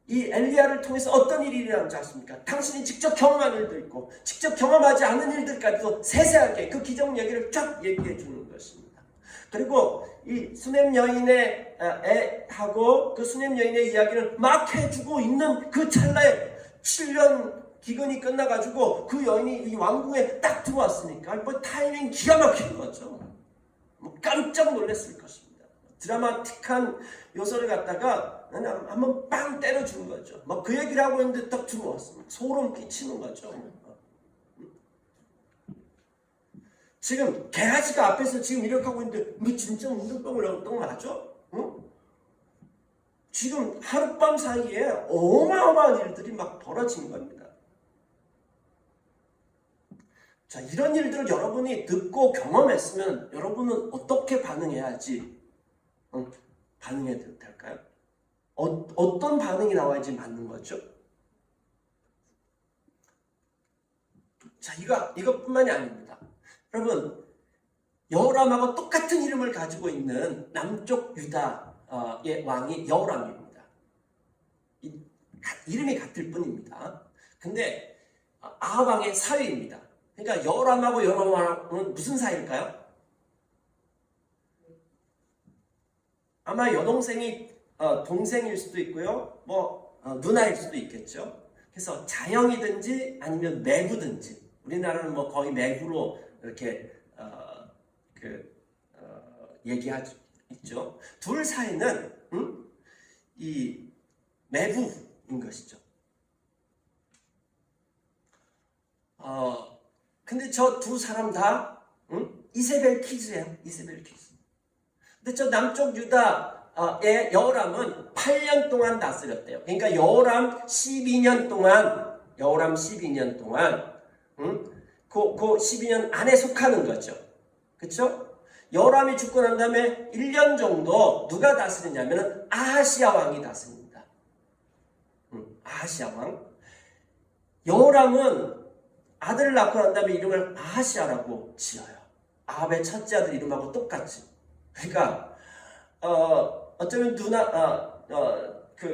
이 엘리야를 통해서 어떤 일이 일어난지 아십니까? 당신이 직접 경험한 일도 있고 직접 경험하지 않은 일들까지도 세세하게 그 기적 얘기를 쫙 얘기해 주는 것입니다. 그리고 이 수냄 여인의 애하고 그 수냄 여인의 이야기를 막 해주고 있는 그 찰나에 7년 기근이 끝나가지고 그 여인이 이 왕궁에 딱 들어왔으니까 뭐 타이밍 기가 막힌 거죠. 뭐 깜짝 놀랐을 것입니다. 드라마틱한 요소를 갖다가 한번 빵 때려주는 거죠. 막 그 얘기를 하고 있는데 딱 들어왔어. 소름 끼치는 거죠. 지금 게하시가 앞에서 지금 이렇게 하고 있는데 너 진짜 문둥병을 엉뚱 맞아? 응? 지금 하룻밤 사이에 어마어마한 일들이 막 벌어진 겁니다. 자, 이런 일들을 여러분이 듣고 경험했으면 여러분은 어떻게 반응해야지 반응해야 될까요? 어떤 반응이 나와야지 맞는 거죠? 자, 이것뿐만이 아닙니다. 여러분, 여호람하고 똑같은 이름을 가지고 있는 남쪽 유다의 왕이 여호람입니다. 이름이 같을 뿐입니다. 근데 아합 왕의 사위입니다. 그러니까 여호람하고 여호람은 무슨 사이일까요? 아마 여동생이 동생일 수도 있고요, 누나일 수도 있겠죠. 그래서 자형이든지 아니면 매부든지, 우리나라는 뭐 거의 매부로 이렇게 얘기하죠. 있죠. 둘 사이는 이 매부인 것이죠. 근데 저 두 사람 다 이세벨 키즈예요. 이세벨 키즈. 근데 저 남쪽 유다의 여호람은 8년 동안 다스렸대요. 그러니까 여호람 12년 동안 그 12년 안에 속하는 거죠. 그렇죠? 여호람이 죽고 난 다음에 1년 정도 누가 다스리냐면 아하시야 왕이 다스립니다. 아하시야 왕. 여호람은 아들을 낳고 난 다음에 이름을 아하시야라고 지어요. 아합의 첫째 아들 이름하고 똑같이. 그러니까 어쩌면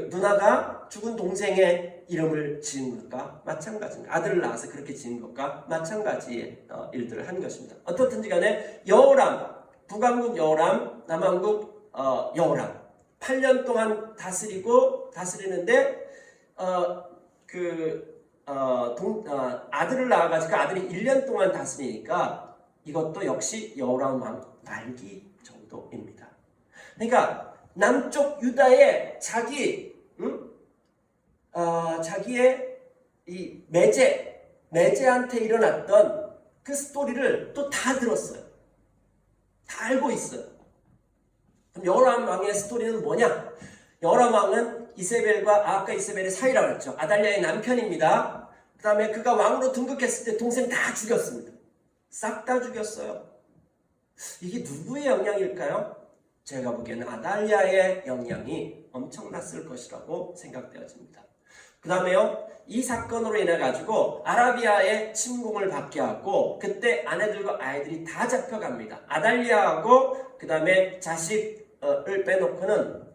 누나가 죽은 동생의 이름을 지은 것과 마찬가지입니다. 아들을 낳아서 그렇게 지은 것과 마찬가지의 일들을 한 것입니다. 어떻든지 간에 여호람, 북왕국 여호람, 남왕국 여호람 8년 동안 다스리는데 아들을 낳아가지고 아들이 1년 동안 다스리니까 이것도 역시 여호람 왕 말기 정도입니다. 그러니까 남쪽 유다의 자기의 이 매제한테 일어났던 그 스토리를 또 다 들었어요. 알고 있어요. 그럼 여호람 왕의 스토리는 뭐냐? 여호람 왕은 이세벨과 아합과 이세벨의 사이라고 했죠. 아달랴의 남편입니다. 그 다음에 그가 왕으로 등극했을 때 동생 다 죽였습니다. 싹 다 죽였어요. 이게 누구의 영향일까요? 제가 보기에는 아달랴의 영향이 엄청났을 것이라고 생각되어집니다. 그 다음에요, 이 사건으로 인해 가지고 아라비아의 침공을 받게 하고 그때 아내들과 아이들이 다 잡혀갑니다. 아달랴하고 그 다음에 자식을 빼놓고는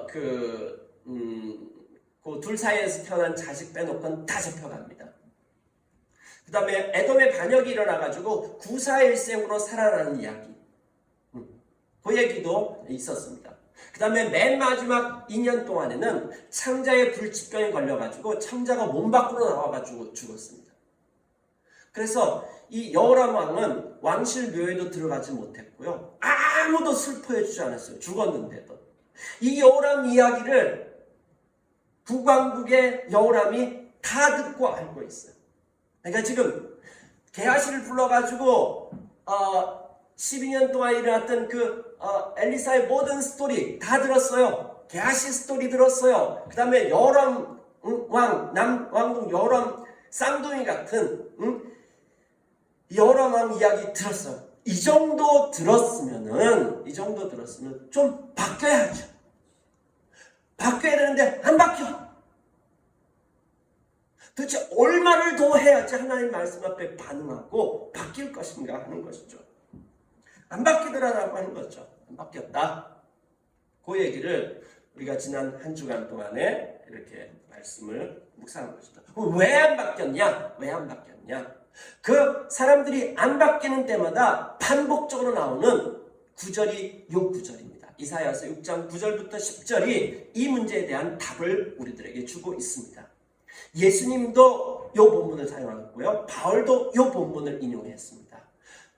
그 둘 사이에서 태어난 자식 빼놓고는 다 잡혀갑니다. 그 다음에 에돔의 반역이 일어나가지고 구사일생으로 살아나는 이야기, 그 얘기도 있었습니다. 그 다음에 맨 마지막 2년 동안에는 창자의 불치병에 걸려가지고 창자가 몸 밖으로 나와가지고 죽었습니다. 그래서 이 여호람 왕은 왕실 묘에도 들어가지 못했고요. 아무도 슬퍼해주지 않았어요. 죽었는데도. 이 여호람 이야기를 북왕국의 여호람이 다 듣고 알고 있어요. 그러니까 지금 게하시를 불러가지고 12년 동안 일어났던 엘리사의 모든 스토리 다 들었어요. 게하시 스토리 들었어요. 그 다음에 여호람 왕, 남왕국 여호람 쌍둥이 같은 여호람 왕 이야기 들었어요. 이 정도 들었으면 좀 바뀌어야죠. 바뀌어야 되는데 안 바뀌어. 도대체 얼마를 더 해야지 하나님 말씀 앞에 반응하고 바뀔 것인가 하는 것이죠. 안 바뀌더라라고 하는 거죠. 안 바뀌었다. 그 얘기를 우리가 지난 한 주간 동안에 이렇게 말씀을 묵상한 것이다. 왜 안 바뀌었냐? 왜 안 바뀌었냐? 그 사람들이 안 바뀌는 때마다 반복적으로 나오는 구절이 요 구절입니다. 이사야서 6장 9절부터 10절이 이 문제에 대한 답을 우리들에게 주고 있습니다. 예수님도 요 본문을 사용하고요. 바울도 요 본문을 인용했습니다.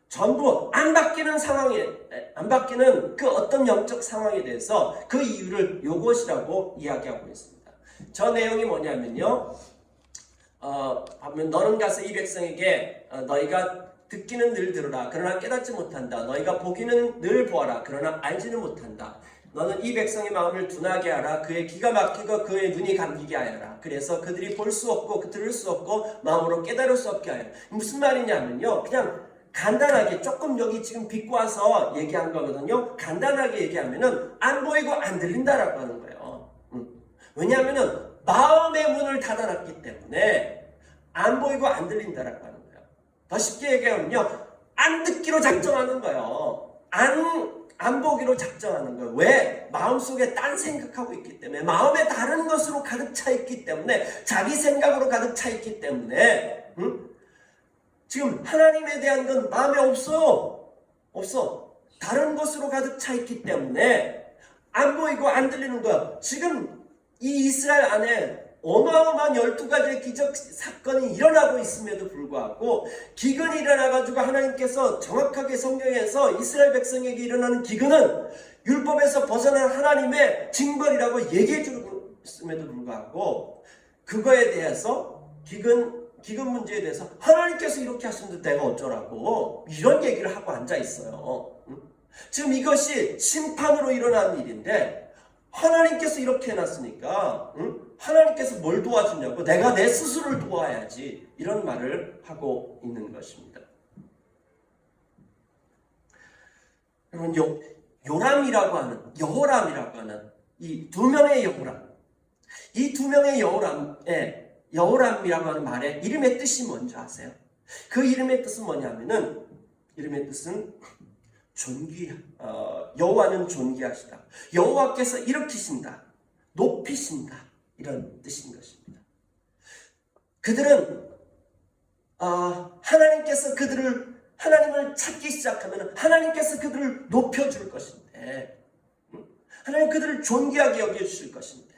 전부 안 바뀌는 상황에, 안 바뀌는 그 어떤 영적 상황에 대해서 그 이유를 요것이라고 이야기하고 있습니다. 저 내용이 뭐냐면요. 보면 너는 가서 이 백성에게 너희가 듣기는 늘 들으라 그러나 깨닫지 못한다. 너희가 보기는 늘 보아라 그러나 알지는 못한다. 너는 이 백성의 마음을 둔하게 하라. 그의 귀가 막히고 그의 눈이 감기게 하여라. 그래서 그들이 볼 수 없고 들을 수 없고 마음으로 깨달을 수 없게 하여라. 무슨 말이냐면요. 그냥 간단하게 조금 여기 지금 빗고 와서 얘기한 거거든요. 간단하게 얘기하면은 안 보이고 안 들린다라고 하는 거예요. 왜냐하면은 마음의 문을 닫아놨기 때문에 안 보이고 안 들린다라고 하는 거예요. 더 쉽게 얘기하면요. 안 듣기로 작정하는 거예요. 안 보기로 작정하는 거예요. 왜? 마음속에 딴 생각하고 있기 때문에, 마음에 다른 것으로 가득 차 있기 때문에, 자기 생각으로 가득 차 있기 때문에, 지금 하나님에 대한 건 마음에 없어. 다른 것으로 가득 차 있기 때문에 안 보이고 안 들리는 거야. 지금 이 이스라엘 안에 어마어마한 12가지의 기적 사건이 일어나고 있음에도 불구하고 기근이 일어나가지고 하나님께서 정확하게 성경에서 이스라엘 백성에게 일어나는 기근은 율법에서 벗어난 하나님의 징벌이라고 얘기해 주고 있음에도 불구하고 그거에 대해서 기근 문제에 대해서 하나님께서 이렇게 하셨는데 내가 어쩌라고 이런 얘기를 하고 앉아 있어요. 지금 이것이 심판으로 일어난 일인데 하나님께서 이렇게 해놨으니까 하나님께서 뭘 도와주냐고 내가 내 스스로를 도와야지 이런 말을 하고 있는 것입니다. 여러분 요람이라고 하는 여호람이라고 하는 이 두 명의 여호람, 이 두 명의 여호람이라고 하는 말의 이름의 뜻이 뭔지 아세요? 그 이름의 뜻은 뭐냐면은 이름의 뜻은 여호와는 존귀하시다. 여호와께서 일으키신다. 높이신다. 이런 뜻인 것입니다. 그들은 하나님을 찾기 시작하면 하나님께서 그들을 높여줄 것인데 하나님 그들을 존귀하게 여겨주실 것인데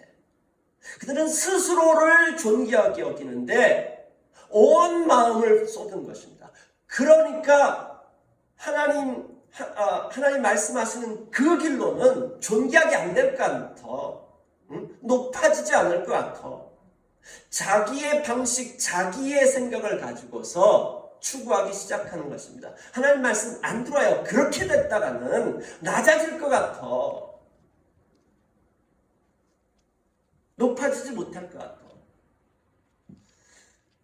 그들은 스스로를 존귀하게 여기는데 온 마음을 쏟은 것입니다. 그러니까 하나님 말씀하시는 그 길로는 존귀하게 안 될 것 같아. 높아지지 않을 것 같아. 자기의 방식, 자기의 생각을 가지고서 추구하기 시작하는 것입니다. 하나님 말씀 안 들어요. 그렇게 됐다가는 낮아질 것 같아. 높아지지 못할 것 같아.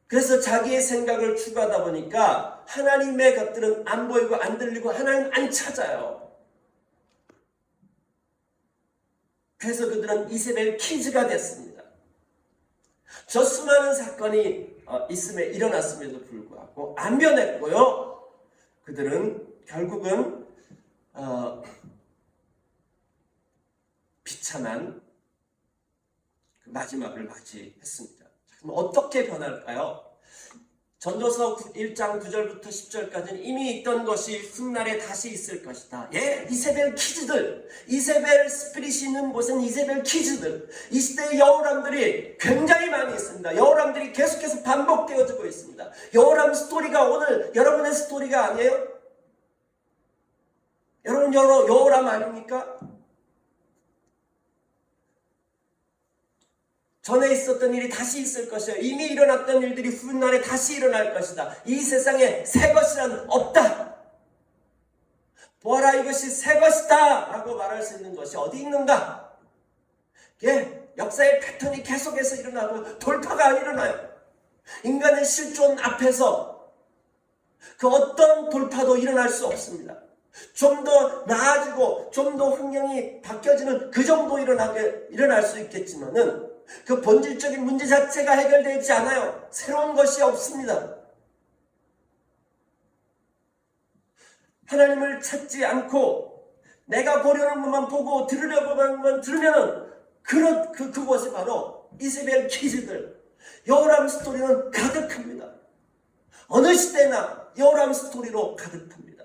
그래서 자기의 생각을 추구하다 보니까 하나님의 것들은 안 보이고 안 들리고 하나님 안 찾아요. 그래서 그들은 이세벨 키즈가 됐습니다. 저 수많은 사건이 있음에 일어났음에도 불구하고 안 변했고요. 그들은 결국은 비참한 그 마지막을 맞이했습니다. 그럼 어떻게 변할까요? 전도서 1장 9절부터 10절까지는 이미 있던 것이 훗날에 다시 있을 것이다. 예, 이세벨 키즈들, 이세벨 스피릿이 있는 곳은 이세벨 키즈들, 이 시대의 여호람들이 굉장히 많이 있습니다. 여호람들이 계속해서 반복되어지고 있습니다. 여호람 스토리가 오늘 여러분의 스토리가 아니에요? 여러분 여호람 아닙니까? 전에 있었던 일이 다시 있을 것이요. 이미 일어났던 일들이 훗날에 다시 일어날 것이다. 이 세상에 새 것이란 없다. 보아라, 이것이 새 것이다 라고 말할 수 있는 것이 어디 있는가? 예, 역사의 패턴이 계속해서 일어나고 돌파가 안 일어나요. 인간의 실존 앞에서 그 어떤 돌파도 일어날 수 없습니다. 좀 더 나아지고 좀 더 환경이 바뀌어지는 그 정도 일어날 수 있겠지만은 그 본질적인 문제 자체가 해결되지 않아요. 새로운 것이 없습니다. 하나님을 찾지 않고 내가 보려는 것만 보고 들으려고 하는 것만 들으면 그것이 바로 이세벨 키즈들, 여호람 스토리는 가득합니다. 어느 시대나 여호람 스토리로 가득합니다.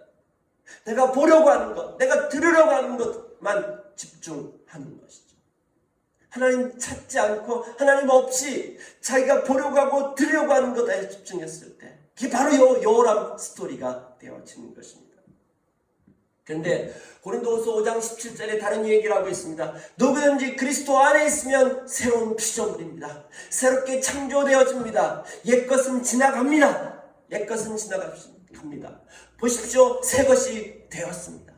내가 보려고 하는 것, 내가 들으려고 하는 것만 집중하는 것이죠. 하나님 찾지 않고 하나님 없이 자기가 보려고 하고 들으려고 하는 것에 집중했을 때 그게 바로 여호람 스토리가 되어지는 것입니다. 그런데 고린도후서 5장 17절에 다른 얘기를 하고 있습니다. 누구든지 그리스도 안에 있으면 새로운 피조물입니다. 새롭게 창조되어집니다. 옛것은 지나갑니다. 옛것은 지나갑니다. 보십시오. 새 것이 되었습니다.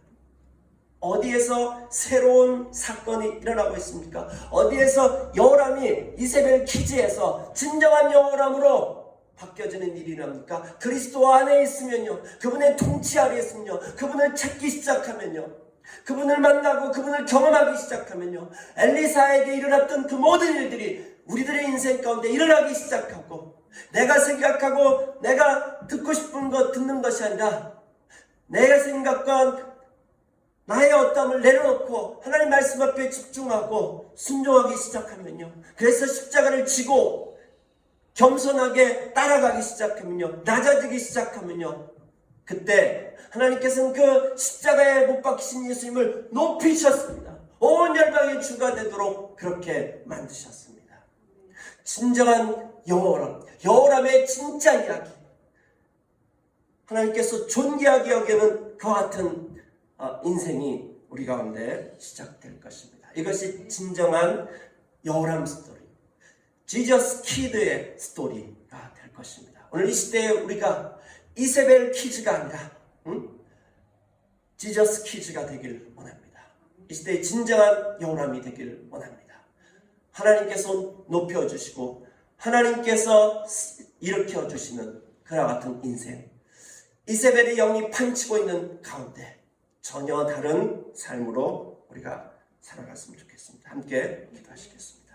어디에서 새로운 사건이 일어나고 있습니까? 어디에서 여호람이 이세벨 키즈에서 진정한 여호람으로 바뀌어지는 일이 일어납니까? 그리스도 안에 있으면요, 그분의 통치 아래에 있으면요, 그분을 찾기 시작하면요, 그분을 만나고 그분을 경험하기 시작하면요, 엘리사에게 일어났던 그 모든 일들이 우리들의 인생 가운데 일어나기 시작하고, 내가 생각하고 내가 듣고 싶은 것 듣는 것이 아니라 내가 생각과 나의 어떠함을 내려놓고 하나님 말씀 앞에 집중하고 순종하기 시작하면요, 그래서 십자가를 지고 겸손하게 따라가기 시작하면요, 낮아지기 시작하면요, 그때 하나님께서는 그 십자가에 못 박히신 예수님을 높이셨습니다. 온 열방의 주가 되도록 그렇게 만드셨습니다. 진정한 여호람의 진짜 이야기, 하나님께서 존귀하게 여기는 그와 같은 인생이 우리 가운데 시작될 것입니다. 이것이 진정한 여호람 스토리, 지저스 키드의 스토리가 될 것입니다. 오늘 이 시대에 우리가 이세벨 키즈가 아니라 지저스 키즈가 되길 원합니다. 이 시대에 진정한 여호람이 되길 원합니다. 하나님께서 높여주시고 하나님께서 일으켜주시는 그와 같은 인생, 이세벨의 영이 판치고 있는 가운데 전혀 다른 삶으로 우리가 살아갔으면 좋겠습니다. 함께 기도하시겠습니다.